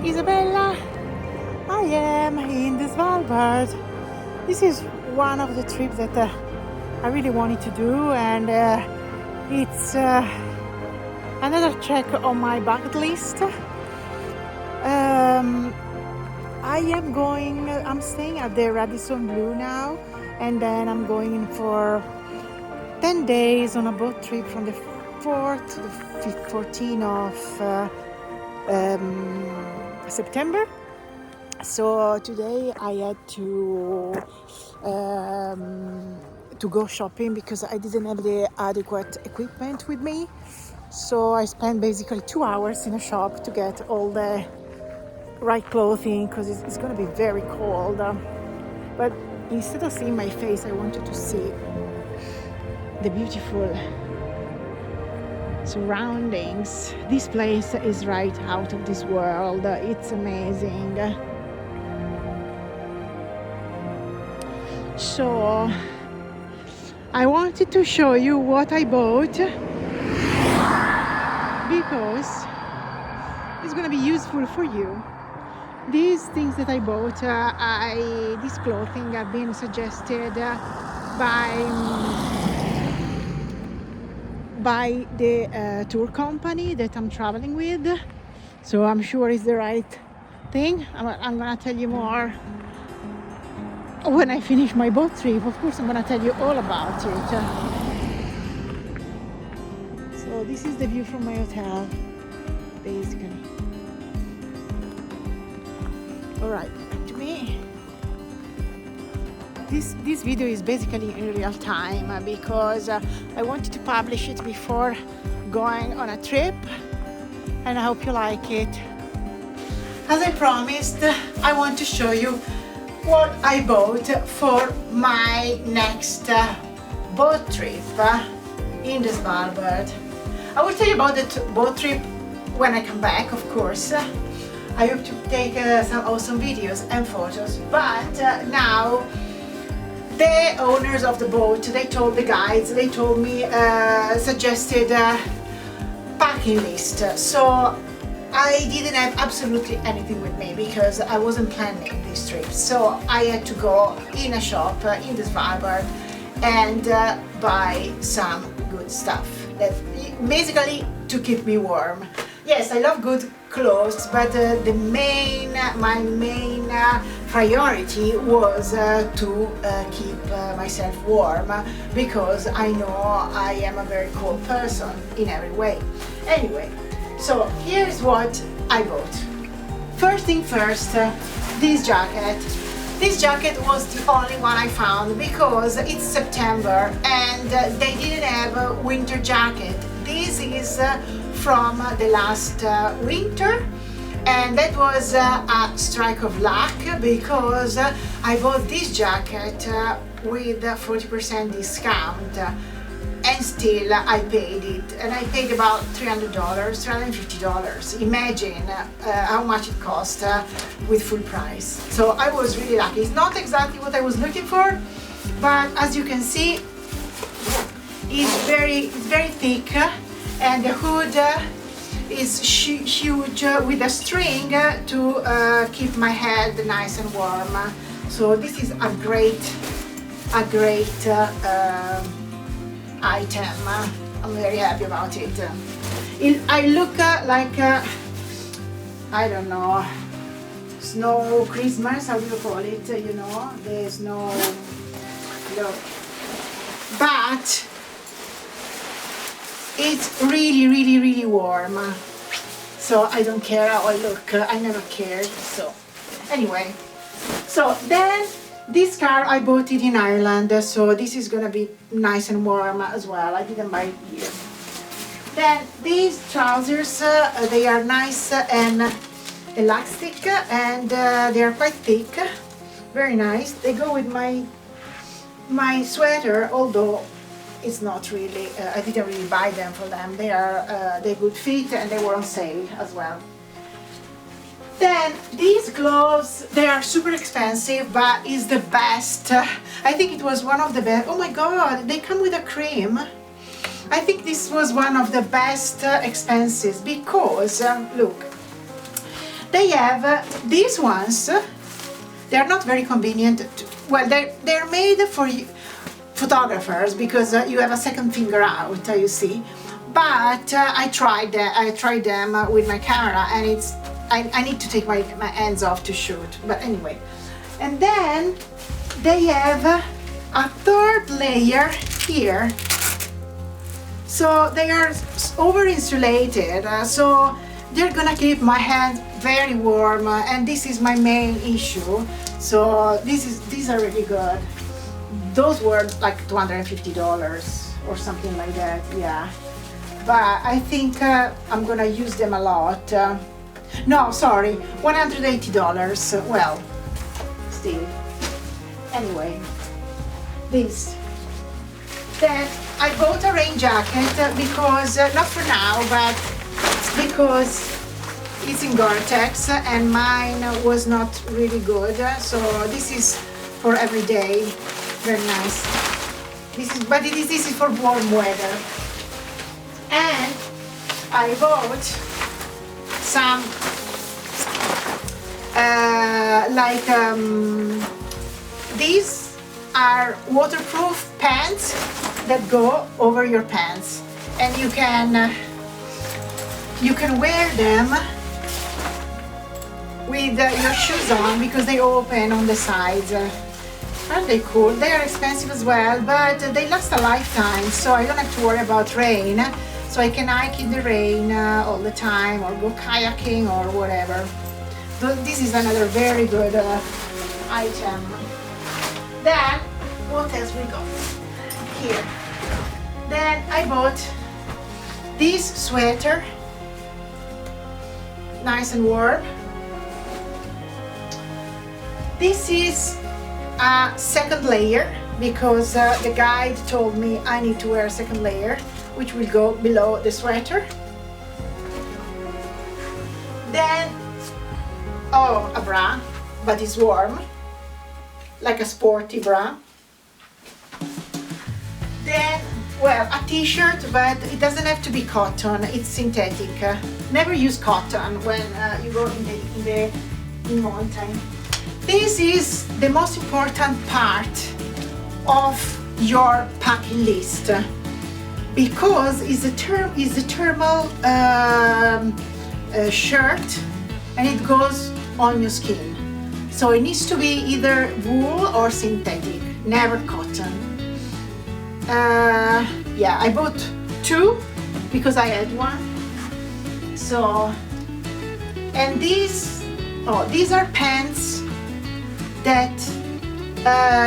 Isabella, I am in the Svalbard. This is one of the trips that I really wanted to do, and it's another check on my bucket list. I'm staying at the Radisson Blu now, and then I'm going in for 10 days on a boat trip from the 4th to the 14th of September. So today I had to go shopping because I didn't have the adequate equipment with me. So I spent basically 2 hours in a shop to get all the right clothing because it's going to be very cold. But instead of seeing my face, I wanted to see the beautiful surroundings. This place is right out of this world. It's amazing. So I wanted to show you what I bought because it's going to be useful for you. These things that I bought, this clothing have been suggested by the tour company that I'm traveling with, so I'm sure it's the right thing. I'm gonna tell you more when I finish my boat trip. Of course, I'm gonna tell you all about it. So this is the view from my hotel, basically. All right, back to me. This video is basically in real time because I wanted to publish it before going on a trip, and I hope you like it. As I promised, I want to show you what I bought for my next boat trip in the Svalbard. I will tell you about the boat trip when I come back, of course. I hope to take some awesome videos and photos, but now the owners of the boat, they told the guides, they told me, suggested packing list. So I didn't have absolutely anything with me because I wasn't planning this trip. So I had to go in a shop in the Svalbard and buy some good stuff that basically to keep me warm. Yes, I love good clothes, but my main priority was to keep myself warm because I know I am a very cold person in every way. Anyway, so here's what I bought. First thing first, this jacket. This jacket was the only one I found because it's September and they didn't have a winter jacket. This is from the last winter, and that was a strike of luck because I bought this jacket with 40% discount, and still I paid it, and I paid about $300, $350. Imagine how much it cost with full price. So I was really lucky. It's not exactly what I was looking for, but as you can see, it's very thick, and the hood is huge with a string to keep my head nice and warm. So this is a great item. I'm very happy about it. I look like I don't know, snow Christmas, how do you call it? You know, the snow. Look, but it's really warm, so I don't care how I look. I never cared. So anyway, so then this scarf I bought it in Ireland, so this is gonna be nice and warm as well. I didn't buy it here. Then these trousers, they are nice and elastic, and they are quite thick, very nice. They go with my sweater, although it's not really, I didn't really buy them for them. They good fit and they were on sale as well. Then these gloves, they are super expensive, but is the best. I think it was one of the best. Oh my god, they come with a cream. I think this was one of the best expenses because, look, They have these ones. They're not very convenient. Well, they're made for photographers because you have a second finger out, you see. But I tried them with my camera, and I need to take my hands off to shoot. But anyway, and then they have a third layer here. So they are over insulated, so they're gonna keep my hands very warm, and this is my main issue. So these are really good. Those were like $250 or something like that, yeah. But I think I'm gonna use them a lot. No, sorry, $180. Well, still. Anyway, this. Then I bought a rain jacket because, not for now, but because it's in Gore-Tex and mine was not really good. So this is for every day, very nice. This is for warm weather. And I bought some these are waterproof pants that go over your pants, and you can wear them with your shoes on because they open on the sides. Aren't they cool? They are expensive as well, but they last a lifetime, so I don't have to worry about rain. So I can hike in the rain all the time, or go kayaking or whatever. This is another very good item. Then, what else we got here? Then I bought this sweater, nice and warm. This is a second layer because the guide told me I need to wear a second layer, which will go below the sweater. Then, a bra, but it's warm, like a sporty bra. Then, well, a t-shirt, but it doesn't have to be cotton, it's synthetic. Never use cotton when you go in the mountain. This is the most important part of your packing list because it's a thermal shirt, and it goes on your skin. So it needs to be either wool or synthetic, never cotton. Yeah, I bought two because I had one. So, and these are pants that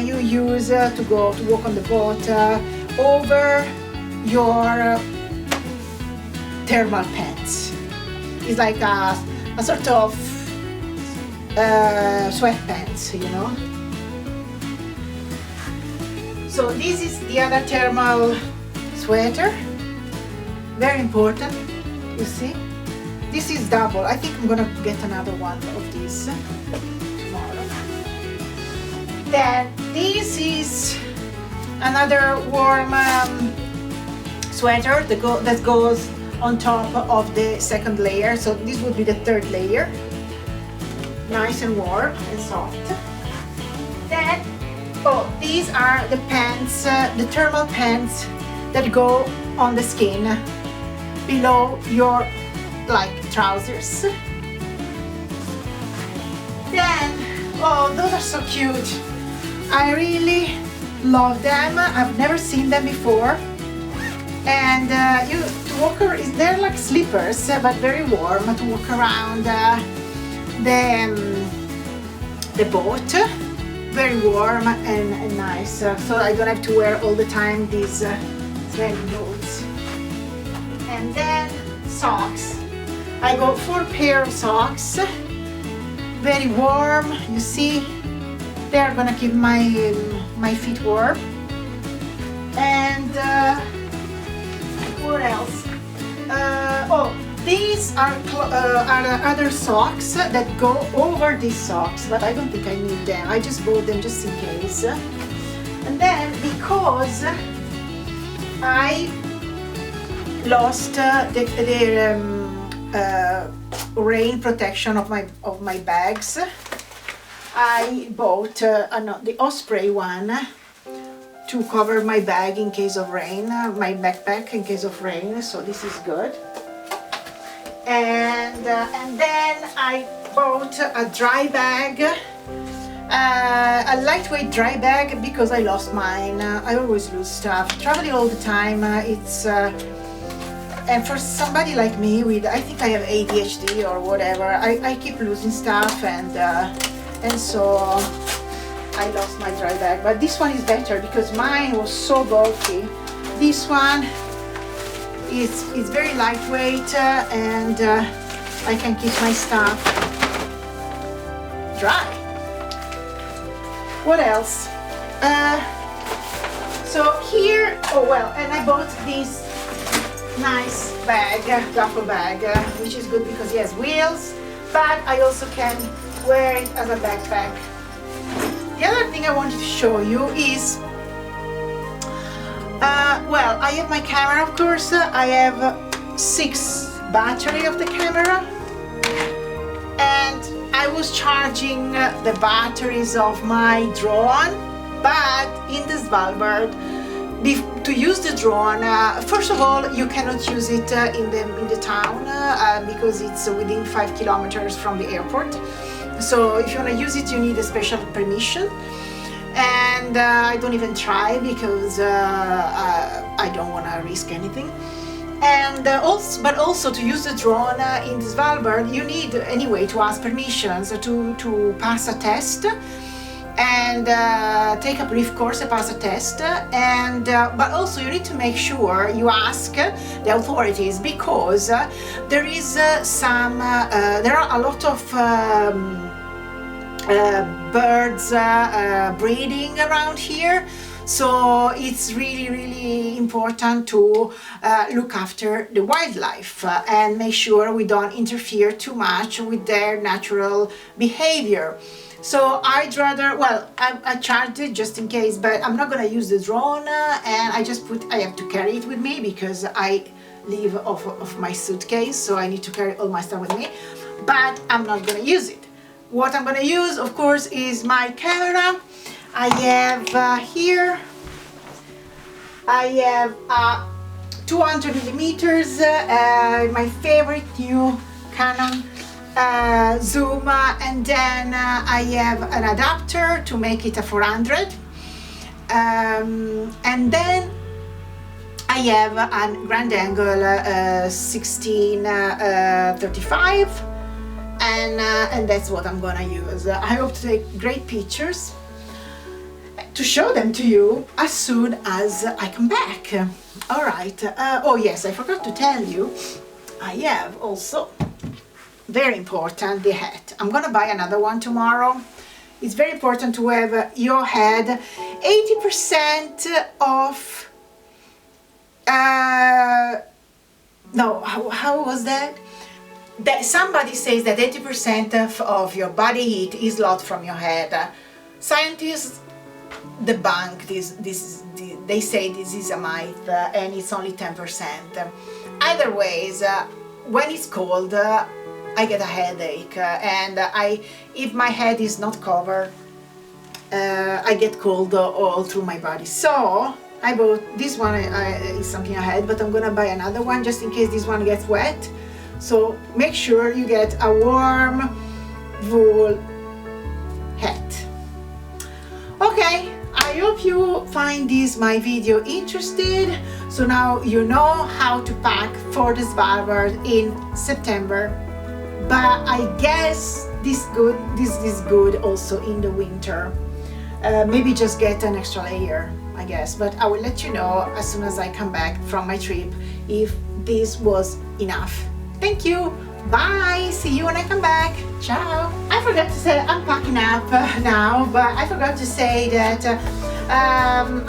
you use to walk on the boat over your thermal pants. It's like a sort of sweatpants, you know. So this is the other thermal sweater, very important, you see. This is double. I think I'm gonna get another one of these tomorrow. Then this is another warm sweater that goes on top of the second layer. So this would be the third layer. Nice and warm and soft. Then, these are the pants, the thermal pants that go on the skin below your trousers. Then, those are so cute. I really love them. I've never seen them before. And they're like slippers, but very warm to walk around the boat. Very warm and nice. So I don't have to wear all the time these sweaty boots. And then socks. I got 4 pairs of socks. Very warm, you see. They're gonna keep my feet warm. And what else? These are other socks that go over these socks, but I don't think I need them. I just bought them just in case. And then because I lost rain protection of my bags. I bought the Osprey one to cover my bag in case of rain, my backpack in case of rain, so this is good. And then I bought a dry bag, a lightweight dry bag, because I lost mine. I always lose stuff. Traveling all the time, and for somebody like me with, I think I have ADHD or whatever, I keep losing stuff, and so I lost my dry bag. But this one is better because mine was so bulky. This one is very lightweight, and I can keep my stuff dry. What else? So here, oh well, and I bought this nice bag, duffel bag, which is good because it has wheels, but I also can wear it as a backpack. The other thing I wanted to show you is, well, I have my camera, of course. I have 6 battery of the camera, and I was charging the batteries of my drone, but in the Svalbard, to use the drone, first of all, you cannot use it in the town because it's within 5 kilometers from the airport. So if you want to use it, you need a special permission, and I don't even try because I don't want to risk anything. And but also to use the drone in the Svalbard, you need anyway to ask permissions to pass a test, and take a brief course and pass a test, and but also you need to make sure you ask the authorities, because there is there are a lot of birds breeding around here, so it's really important to look after the wildlife and make sure we don't interfere too much with their natural behavior. So I'd rather, well, I charged it just in case, but I'm not gonna use the drone, and I have to carry it with me because I live off of my suitcase, so I need to carry all my stuff with me, but I'm not gonna use it. What I'm gonna use, of course, is my camera. I have here, I have 200 millimeters, my favorite new Canon zoom, and then I have an adapter to make it a 400, and then I have a grand angle 1635, and that's what I'm gonna use. I hope to take great pictures to show them to you as soon as I come back. All right. Oh yes, I forgot to tell you, I have also, very important, the hat. I'm gonna buy another one tomorrow. It's very important to have your head 80% off. No, how was that? That somebody says that 80% of your body heat is lost from your head. Scientists debunk this. They say this is a myth, and it's only 10%. Either ways, when it's cold, I get a headache, and if my head is not covered, I get cold all through my body. So I bought this one. Is something I had, but I'm gonna buy another one just in case this one gets wet. So make sure you get a warm wool hat. Okay, I hope you find my video interesting. So now you know how to pack for the Svalbard in September. But I guess this is good also in the winter. Maybe just get an extra layer, I guess. But I will let you know as soon as I come back from my trip if this was enough. Thank you. Bye. See you when I come back. Ciao. I forgot to say I'm packing up now, but I forgot to say that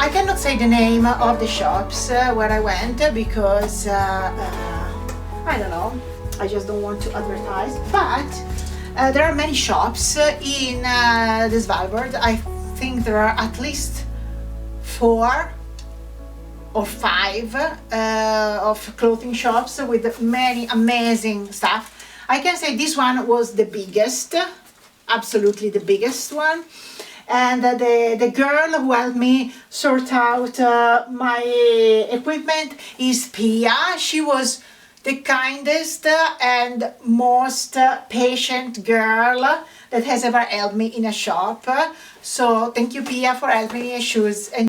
I cannot say the name of the shops where I went because I don't know. I just don't want to advertise, but there are many shops in the Svalbard. I think there are at least 4 or 5 of clothing shops with many amazing stuff. I can say this one was the biggest, absolutely the biggest one. And the girl who helped me sort out my equipment is Pia. She was the kindest and most patient girl that has ever helped me in a shop. So thank you, Pia, for helping me. She was